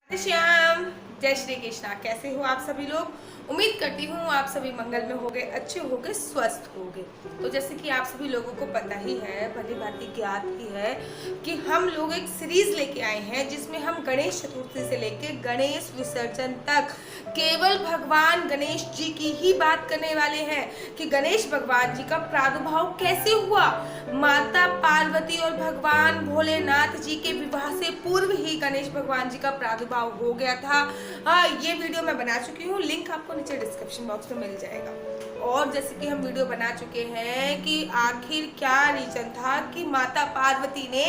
श्याम, जय श्री कृष्णा। कैसे हो आप सभी लोग? उम्मीद करती हूँ आप सभी मंगल में होंगे, अच्छे होंगे, स्वस्थ होंगे। तो जैसे कि आप सभी लोगों को पता ही है, भली भांति ज्ञात ही है कि हम लोग एक सीरीज लेके आए हैं जिसमें हम गणेश चतुर्थी से लेके गणेश विसर्जन तक केवल भगवान गणेश जी की ही बात करने वाले हैं कि गणेश भगवान जी का प्रादुर्भाव कैसे हुआ। माता पार्वती और भगवान भोलेनाथ जी के विवाह से पूर्व ही गणेश भगवान जी का प्रादुर्भाव हो गया था। ये वीडियो मैं बना चुकी हूँ, लिंक आपको नीचे डिस्क्रिप्शन बॉक्स में मिल जाएगा। और जैसे कि हम वीडियो बना चुके हैं कि आखिर क्या रीजन था कि माता पार्वती ने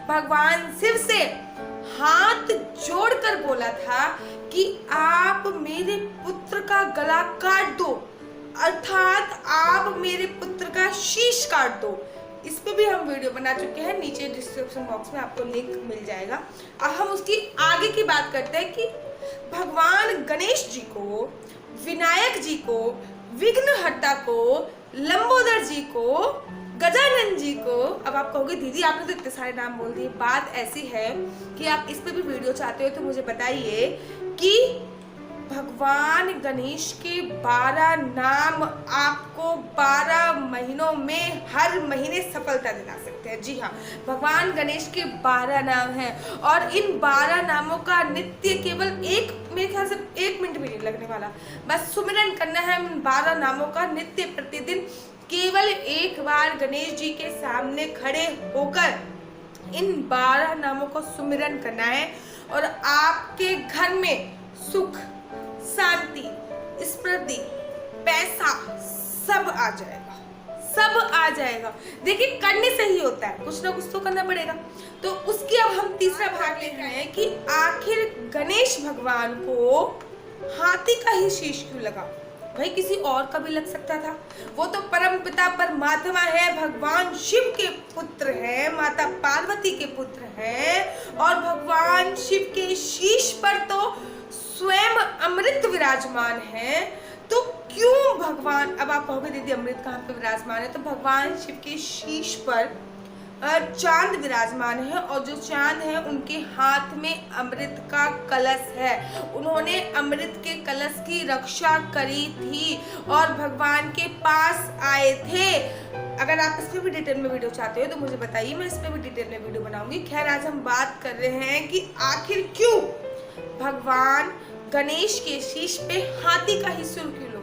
भगवान शिव से हाथ जोड़कर बोला था कि आप मेरे पुत्र का गला काट दो, अर्थात आप मेरे पुत्र का शीश काट दो। इस पे भी हम वीडियो बना चुके हैं, नीचे डिस्क्रिप्शन बॉक्स में आपको लिंक मिल जाएगा। अब हम उसकी आगे की बात करते हैं कि भगवान गणेश जी को, विनायक जी को, विघ्नहर्ता को, लंबोदर जी को, गजानन जी को, अब आप कहोगे दीदी आपने तो इतने सारे नाम बोल दिए। बात ऐसी है कि आप इस पे भी वीडियो चाहते हो तो मुझे बताइए कि भगवान गणेश के 12 नाम आपको 12 महीनों में हर महीने सफलता दिला सकते हैं। जी हाँ, भगवान गणेश के 12 नाम हैं और इन 12 नामों का नित्य केवल मेरे ख्याल से 1 मिनट भी नहीं लगने वाला। बस सुमिरन करना है इन 12 नामों का नित्य प्रतिदिन। केवल एक बार गणेश जी के सामने खड़े होकर इन 12 नामों को सुमिरन करना है और आपके घर में सुख, शांति, स्मृति, पैसा सब आ जाएगा, सब आ जाएगा। देखिए करने से ही होता है, कुछ ना कुछ तो करना पड़ेगा। तो उसकी अब हम तीसरा भाग लेकर आए हैं कि आखिर गणेश भगवान को हाथी का ही शीश क्यों लगा। भाई किसी और का भी लग सकता था, वो तो परम पिता परमात्मा है, भगवान शिव के पुत्र है, माता पार्वती के पुत्र है और भगवान शिव के शीश पर तो स्वयं अमृत विराजमान है। तो क्यों भगवान, अब आप कहोगे दीदी अमृत कहाँ पे विराजमान है, तो भगवान शिव के शीश पर चांद विराजमान है और जो चांद है उनके हाथ में अमृत का कलश है। उन्होंने अमृत के कलश की रक्षा करी थी और भगवान के पास आए थे। अगर आप इस पे भी डिटेल में वीडियो चाहते हो तो मुझे बताइए, मैं इस पे भी डिटेल में वीडियो बनाऊंगी। खैर आज हम बात कर रहे हैं कि आखिर क्यों भगवान गणेश के शीश पे हाथी का ही सुर क्यों लगा।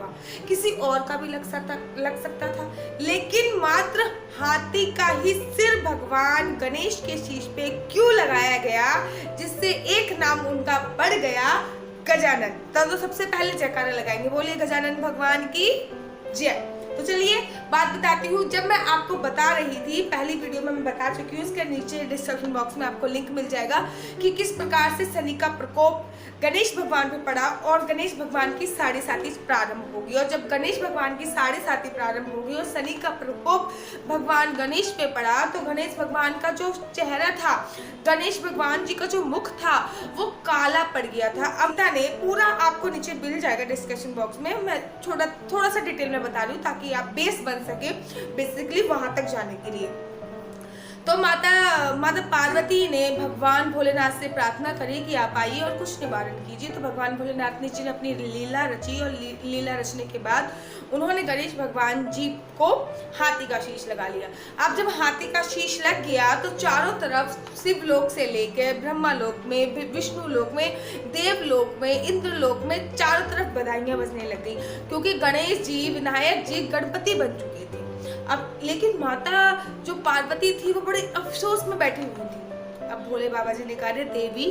किसी और का भी लग सकता था, लेकिन मात्र हाथी का ही सिर भगवान गणेश के शीश पे क्यों लगाया गया, जिससे एक नाम उनका बढ़ गया गजानन। तो सबसे पहले जयकारा लगाएंगे, बोलिए गजानन भगवान की जय। तो चलिए बात बताती हूँ। जब मैं आपको बता रही थी, पहली वीडियो में मैं बता चुकी हूँ, इसके नीचे डिस्क्रिप्शन बॉक्स में आपको लिंक मिल जाएगा कि किस प्रकार से शनि का प्रकोप गणेश भगवान पे पड़ा और गणेश भगवान की 7.5 प्रारंभ होगी। और जब गणेश भगवान की 7.5 प्रारंभ होगी और शनि का प्रकोप भगवान गणेश पे पड़ा तो गणेश भगवान का जो चेहरा था, गणेश भगवान जी का जो मुख था वो काला पड़ गया था। अब ने पूरा आपको नीचे मिल जाएगा डिस्क्रिप्शन बॉक्स में, मैं थोड़ा सा डिटेल में बता रही हूँ ताकि आप बेस बन सके बेसिकली वहां तक जाने के लिए। तो माता पार्वती ने भगवान भोलेनाथ से प्रार्थना करी कि आप आइए और कुछ निवारण कीजिए। तो भगवान भोलेनाथ ने जी ने अपनी लीला रची और लीला रचने के बाद उन्होंने गणेश भगवान जी को हाथी का शीश लगा लिया। अब जब हाथी का शीश लग गया तो चारों तरफ शिवलोक से लेकर ब्रह्मा लोक में, विष्णु लोक में, देवलोक में, इंद्र लोक में चारों तरफ बधाइयां बजने लग गई, क्योंकि गणेश जी, विनायक जी गणपति बन चुके थे। अब लेकिन माता जो पार्वती थी वो बड़े अफसोस में बैठी हुई थी। अब भोले बाबा जी ने कहा, देवी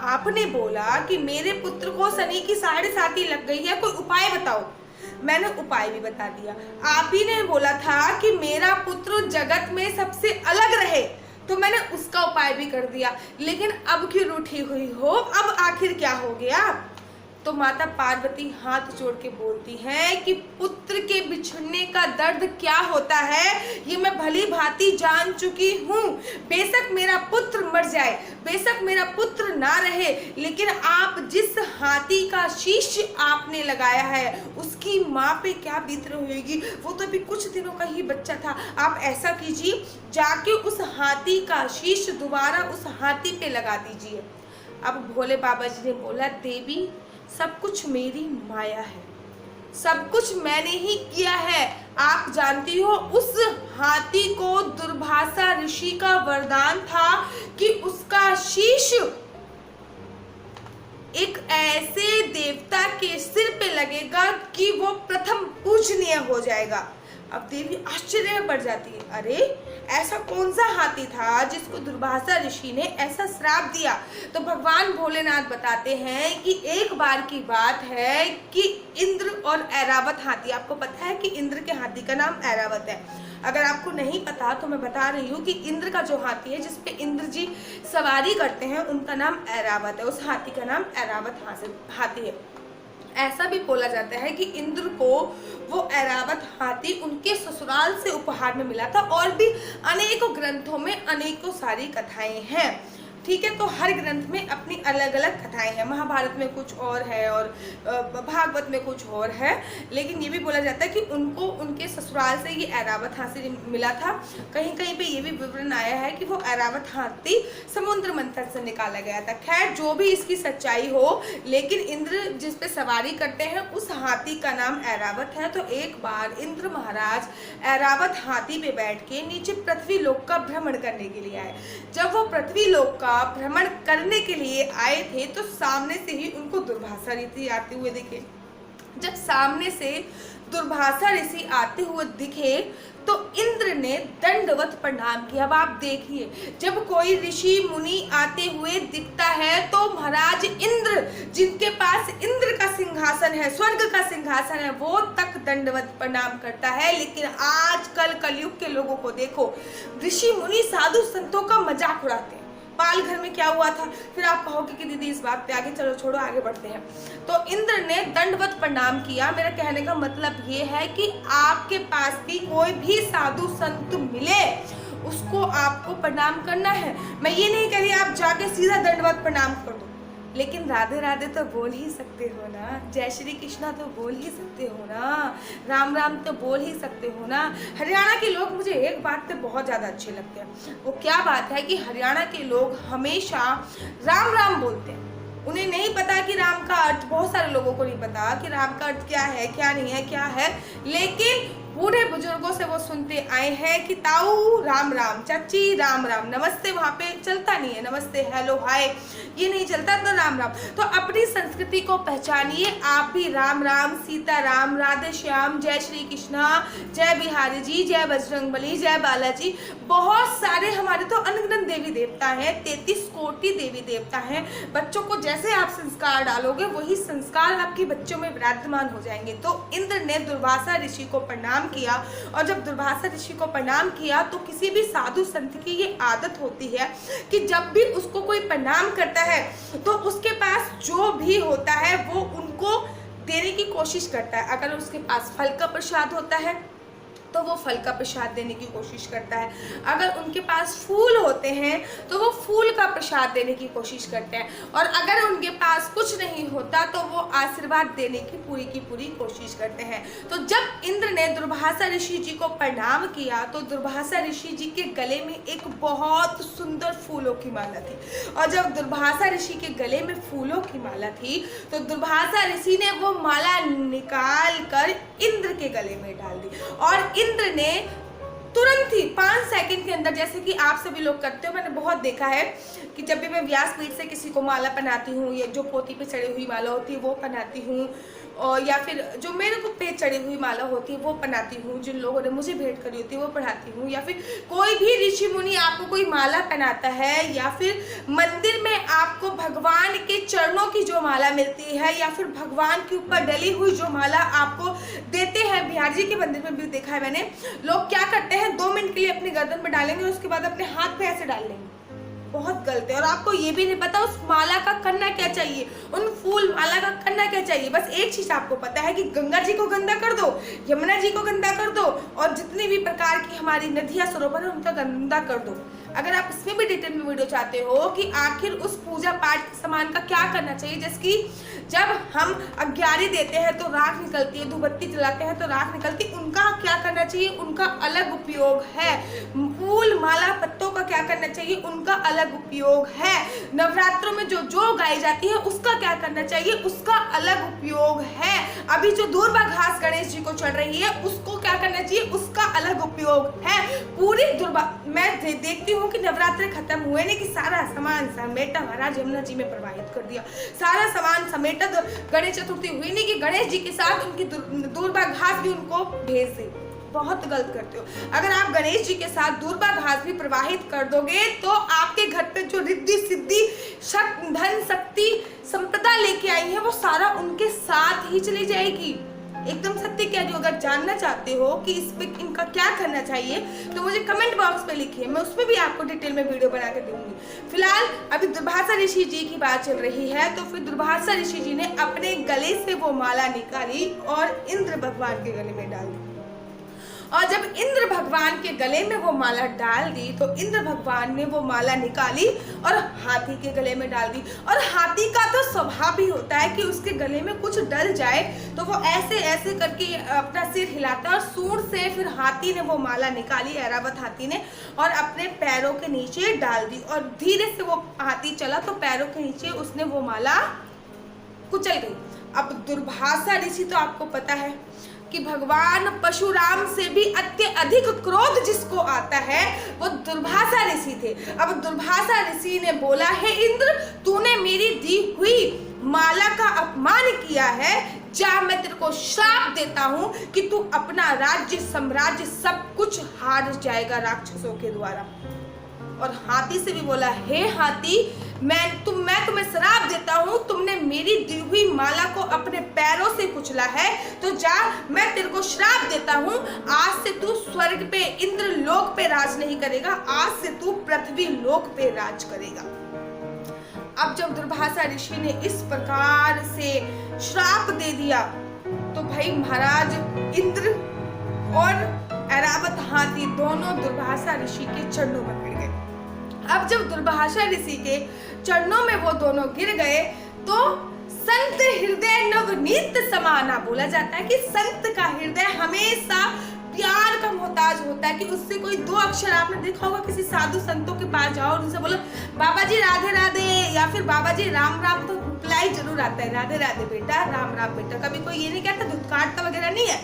आपने बोला कि मेरे पुत्र को शनि की 7.5 लग गई है, कोई उपाय बताओ। मैंने उपाय भी बता दिया। आप ही ने बोला था कि मेरा पुत्र जगत में सबसे अलग रहे, तो मैंने उसका उपाय भी कर दिया। लेकिन अब क्यों रूठी हुई हो, अब आखिर क्या हो गया। तो माता पार्वती हाथ जोड़ के बोलती हैं कि पुत्र के बिछड़ने का दर्द क्या होता है ये मैं भली भांति जान चुकी हूँ। बेशक मेरा पुत्र मर जाए, बेशक मेरा पुत्र ना रहे, लेकिन आप जिस हाथी का शीश आपने लगाया है उसकी माँ पे क्या बीत रही होगी। वो तो अभी कुछ दिनों का ही बच्चा था। आप ऐसा कीजिए, जाके उस हाथी का शीश दोबारा उस हाथी पे लगा दीजिए। अब भोले बाबा जी ने बोला, देवी सब कुछ मेरी माया है, सब कुछ मैंने ही किया है। आप जानती हो उस हाथी को दुर्वासा ऋषि का वरदान था कि उसका शीश एक ऐसे देवता के सिर पे लगेगा कि वो प्रथम पूजनीय हो जाएगा। अब देवी आश्चर्य में पड़ जाती है, अरे ऐसा कौन सा हाथी था जिसको दुर्वासा ऋषि ने ऐसा श्राप दिया। तो भगवान भोलेनाथ बताते हैं कि एक बार की बात है कि इंद्र और ऐरावत हाथी, आपको पता है कि इंद्र के हाथी का नाम ऐरावत है। अगर आपको नहीं पता तो मैं बता रही हूँ कि इंद्र का जो हाथी है जिसपे इंद्र जी सवारी करते हैं उनका नाम ऐरावत है, उस हाथी का नाम ऐरावत हाथी है। ऐसा भी बोला जाता है कि इंद्र को वो ऐरावत हाथी उनके ससुराल से उपहार में मिला था, और भी अनेकों ग्रंथों में अनेकों सारी कथाएं हैं। ठीक है, तो हर ग्रंथ में अपनी अलग अलग कथाएं हैं। महाभारत में कुछ और है और भागवत में कुछ और है, लेकिन ये भी बोला जाता है कि उनको उनके ससुराल से ये ऐरावत हाथी मिला था। कहीं कहीं पे ये भी विवरण आया है कि वो ऐरावत हाथी समुद्र मंथन से निकाला गया था। खैर, जो भी इसकी सच्चाई हो, लेकिन इंद्र जिस पे सवारी करते हैं उस हाथी का नाम ऐरावत है। तो एक बार इंद्र महाराज ऐरावत हाथी पे बैठ के नीचे पृथ्वी लोक का भ्रमण करने के लिए आए। जब वो पृथ्वी लोक का भ्रमण करने के लिए आए थे तो सामने से ही उनको दुर्वासा ऋषि आते हुए दिखे। जब सामने से दुर्वासा ऋषि आते हुए दिखे तो इंद्र ने दंडवत प्रणाम किया। अब आप देखिए, जब कोई ऋषि मुनि आते हुए दिखता है तो महाराज इंद्र, जिनके पास इंद्र का सिंहासन है, स्वर्ग का सिंहासन है, वो तक दंडवत प्रणाम करता है। लेकिन आजकल कलयुग के लोगों को देखो, ऋषि मुनि साधु संतों का मजाक उड़ाते हैं। पाल घर में क्या हुआ था, फिर आप कहोगे कि दीदी इस बात पे आगे चलो, छोड़ो आगे बढ़ते हैं। तो इंद्र ने दंडवत प्रणाम किया। मेरा कहने का मतलब ये है कि आपके पास भी कोई भी साधु संत मिले, उसको आपको प्रणाम करना है। मैं ये नहीं कह रही आप जाके सीधा दंडवत प्रणाम कर दो, लेकिन राधे राधे तो बोल ही सकते हो ना, जय श्री कृष्णा तो बोल ही सकते हो ना, राम राम तो बोल ही सकते हो ना। हरियाणा के लोग मुझे एक बात पे बहुत ज़्यादा अच्छे लगते हैं। वो क्या बात है कि हरियाणा के लोग हमेशा राम राम बोलते हैं। उन्हें नहीं पता कि राम का अर्थ, बहुत सारे लोगों को नहीं पता कि राम का अर्थ क्या है, क्या नहीं है, क्या है, लेकिन बूढ़े बुजुर्गों से वो सुनते आए हैं कि ताऊ राम राम, चाची राम राम, नमस्ते वहाँ पे चलता नहीं है, नमस्ते हेलो हाय ये नहीं चलता, तो राम राम। तो अपनी संस्कृति को पहचानिए, आप भी राम राम, सीता राम, राधे श्याम, जय श्री कृष्णा, जय बिहारी जी, जय बजरंगबली, जय बालाजी। बहुत सारे हमारे तो अनगिनत देवी देवता हैं, 33 कोटि देवी देवता हैं। बच्चों को जैसे आप संस्कार डालोगे वही संस्कार आपके बच्चों में विराजमान हो जाएंगे। तो इंद्र ने दुर्वासा ऋषि को प्रणाम किया, और जब दुर्वासा ऋषि को प्रणाम किया तो किसी भी साधु संत की ये आदत होती है कि जब भी उसको कोई प्रणाम करता है तो उसके पास जो भी होता है वो उनको देने की कोशिश करता है। अगर उसके पास फल का प्रसाद होता है तो वो फल का प्रसाद देने की कोशिश करता है, अगर उनके पास फूल होते हैं तो वो फूल का प्रसाद देने की कोशिश करते हैं, और अगर उनके पास कुछ नहीं होता तो वो आशीर्वाद देने की पूरी कोशिश करते हैं। तो जब इंद्र ने दुर्वासा ऋषि जी को प्रणाम किया तो दुर्वासा ऋषि जी के गले में एक बहुत सुंदर फूलों की माला थी, और जब दुर्वासा ऋषि के गले में फूलों की माला थी तो दुर्वासा ऋषि ने वो माला निकाल कर इंद्र के गले में डाल दी, और इंद्र ने तुरंत ही 5 सेकंड के अंदर, जैसे कि आप सभी लोग करते हो, मैंने बहुत देखा है कि जब भी मैं व्यासपीठ से किसी को माला पहनाती हूँ, या जो पोती पे चढ़ी हुई माला होती है वो पहनाती हूँ, और या फिर जो मेरे को पे चढ़ी हुई माला होती है वो पहनाती हूँ, जिन लोगों ने मुझे भेंट करी होती है वो पढ़ाती हूँ, या फिर कोई भी ऋषि मुनि आपको कोई माला पहनाता है, या फिर मंदिर में आपको भगवान के चरणों की जो माला मिलती है, या फिर भगवान के ऊपर डली हुई जो माला आपको देते हैं। बिहार जी के मंदिर में भी देखा है मैंने, लोग क्या करते हैं 2 मिनट के लिए अपनी गर्दन में डालेंगे, उसके बाद अपने हाथ पे ऐसे डाल लेंगे, बहुत गलत है। और आपको ये भी नहीं पता उस माला का करना क्या चाहिए, उन फूल माला का करना क्या चाहिए। बस एक चीज आपको पता है कि गंगा जी को गंदा कर दो, यमुना जी को गंदा कर दो, और जितनी भी प्रकार की हमारी नदियां सरोवर है उनका गंदा कर दो। अगर आप इसमें भी डिटेल में वीडियो चाहते हो कि आखिर उस पूजा पाठ के सामान का क्या करना चाहिए, जैसे कि जब हम अग्यारी देते हैं तो राख निकलती है, धूपबत्ती जलाते हैं तो राख निकलती है, उनका क्या करना चाहिए, उनका अलग उपयोग है। फूल माला पत्तों का क्या करना चाहिए, उनका अलग उपयोग है। नवरात्रों में जो गाई जाती है उसका क्या करना चाहिए, उसका अलग उपयोग है। अभी जो दूर्वा घास गणेश जी को चढ़ रही है उसको क्या करना चाहिए, उसका अलग उपयोग है। पूरी दूर्वा मैं देखती हूँ कि नवरात्रे खत्म हुए नहीं कि सारा सामान समेटा महाराज यमुना जी में प्रवाहित कर दिया, सारा सामान समेटा। गणेश चतुर्थी हुई नहीं कि गणेश जी के साथ उनकी दूर्वा घास भी उनको भेज दे। बहुत गलत करते हो। अगर आप गणेश जी के साथ दूर्वा घास भी प्रवाहित कर दोगे तो आपके घर पे जो रिद्धि सिद्धि धन शक्ति संपदा लेके आई है वो सारा उनके साथ ही चली जाएगी। एकदम सत्य कह रही हूँ। अगर जानना चाहते हो कि इस पे इनका क्या करना चाहिए तो मुझे कमेंट बॉक्स पे लिखिए, मैं उसमें भी आपको डिटेल में वीडियो बना के दूंगी। फिलहाल अभी दुर्वासा ऋषि जी की बात चल रही है, तो फिर दुर्वासा ऋषि जी ने अपने गले से वो माला निकाली और इंद्र भगवान के गले में डाल दी। और जब इंद्र भगवान के गले में वो माला डाल दी तो इंद्र भगवान ने वो माला निकाली और हाथी के गले में डाल दी। और हाथी का तो स्वभाव भी होता है कि उसके गले में कुछ डल जाए तो वो ऐसे ऐसे करके अपना सिर हिलाता है और सूंड से फिर हाथी ने वो माला निकाली, ऐरावत हाथी ने, और अपने पैरों के नीचे डाल दी। और धीरे से वो हाथी चला तो पैरों के नीचे उसने वो माला कुचल गई। अब दुर्वासा ऋषि तो आपको पता है कि भगवान परशुराम से भी अत्यधिक क्रोध जिसको आता है वो दुर्वासा ऋषि थे। अब दुर्वासा ऋषि ने बोला, हे इंद्र, तूने मेरी दी हुई माला का अपमान किया है, जा मैं तेरे को श्राप देता हूं कि तू अपना राज्य साम्राज्य सब कुछ हार जाएगा राक्षसों के द्वारा। और हाथी से भी बोला, हे हाथी, मैं तुम्हें श्राप देता हूँ, तुमने मेरी दी हुई माला को अपने पैरों से कुचला है, तो जा मैं तेरे को श्राप देता हूँ, आज से तू स्वर्ग पे इंद्र लोक पे राज नहीं करेगा, आज से तू पृथ्वी लोक पे राज करेगा। अब जब दुर्वासा ऋषि ने इस प्रकार से श्राप दे दिया तो भाई महाराज इंद्र और ऐरावत हाथी दोनों दुर्वासा ऋषि के चरणों में गिर गए। अब जब दुर्वासा ऋषि के चरणों में वो दोनों गिर गए तो संत हृदय नवनीत समाना बोला जाता है कि संत का हृदय हमेशा प्यार का मोहताज होता है। कि उससे कोई दो अक्षर आपने देखा होगा, किसी साधु संतों के पास जाओ और उनसे बोलो बाबा जी राधे राधे या फिर बाबा जी राम राम, तो रिप्लाई जरूर आता है राधे राधे बेटा, राम राम बेटा। कभी कोई ये नहीं कहता धुतकारता वगैरह नहीं है।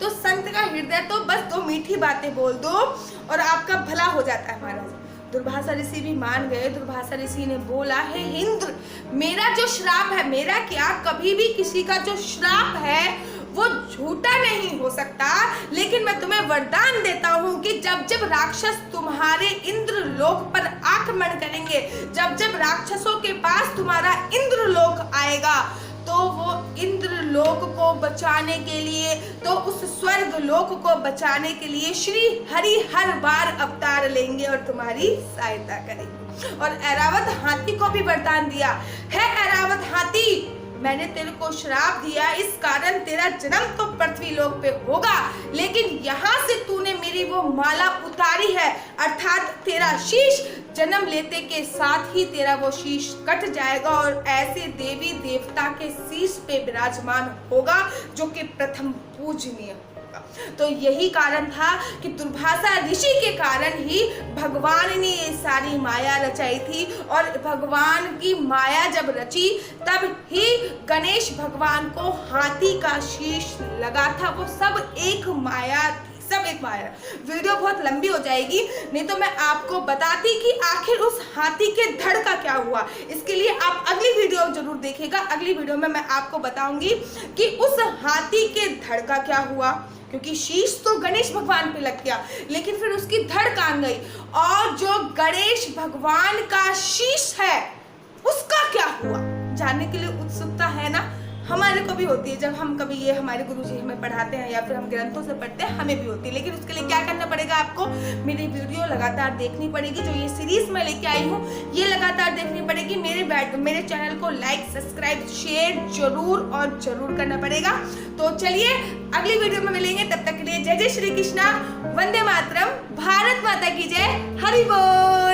तो संत का हृदय तो बस दो मीठी बातें बोल दो और आपका भला हो जाता है महाराज। दुर्वासा ऋषि भी मान गए। दुर्वासा ऋषि ने बोला, हे इंद्र, मेरा जो श्राप है, मेरा क्या, कभी भी किसी का जो श्राप है वो झूठा नहीं हो सकता, लेकिन मैं तुम्हें वरदान देता हूँ कि जब जब राक्षस तुम्हारे इंद्र लोक पर आक्रमण करेंगे, जब जब राक्षसों के पास तुम्हारा इंद्र लोक आएगा, तो वो इंद्र लोक को बचाने के लिए, तो उस स्वर्ग लोक को बचाने के लिए श्री हरि हर बार अवतार लेंगे और तुम्हारी सहायता करेंगे। और ऐरावत हाथी को भी वरदान दिया, है ऐरावत हाथी, मैंने तेरे को श्राप दिया, इस कारण तेरा जन्म तो पृथ्वी लोक पे होगा, लेकिन यहाँ से तूने मेरी वो माला उतारी है, अर्थात तेरा शीश जन्म लेते के साथ ही तेरा वो शीश कट जाएगा और ऐसे देवी देवता के शीश पे विराजमान होगा जो कि प्रथम पूजनीय होगा। तो यही कारण था कि दुर्वासा ऋषि के कारण ही भगवान ने ये सारी माया रचाई थी। और भगवान की माया जब रची तब ही गणेश भगवान को हाथी का शीश लगा था। वो सब एक माया थी, सब एक माया। वीडियो बहुत लंबी हो जाएगी, नहीं तो मैं आपको बताती कि आखिर उस हाथी के धड़ का क्या हुआ। इसके लिए आप अगली वीडियो जरूर देखिएगा। अगली वीडियो में मैं आपको बताऊंगी कि उस हाथी के धड़ का क्या हुआ, क्योंकि शीश तो गणेश भगवान पे लग गया, लेकिन फिर उसकी धड़ कहाँ गई, और जो गणेश भगवान का शीश है उसका क्या हुआ। जानने के लिए उत्सुकता है ना, हमारे को भी होती है। जब हम कभी ये हमारे गुरुजी हमें पढ़ाते हैं या फिर हम ग्रंथों से पढ़ते हैं, हमें भी होती है। लेकिन उसके लिए क्या करना पड़ेगा, आपको मेरी वीडियो लगातार देखनी पड़ेगी। जो ये सीरीज मैं लेके आई हूँ ये लगातार देखनी पड़ेगी। मेरे चैनल को लाइक सब्सक्राइब शेयर जरूर और जरूर करना पड़ेगा। तो चलिए अगली वीडियो में मिलेंगे, तब तक के लिए जय जय श्री कृष्णा, वंदे मातरम, भारत माता की जय, हरि बोल।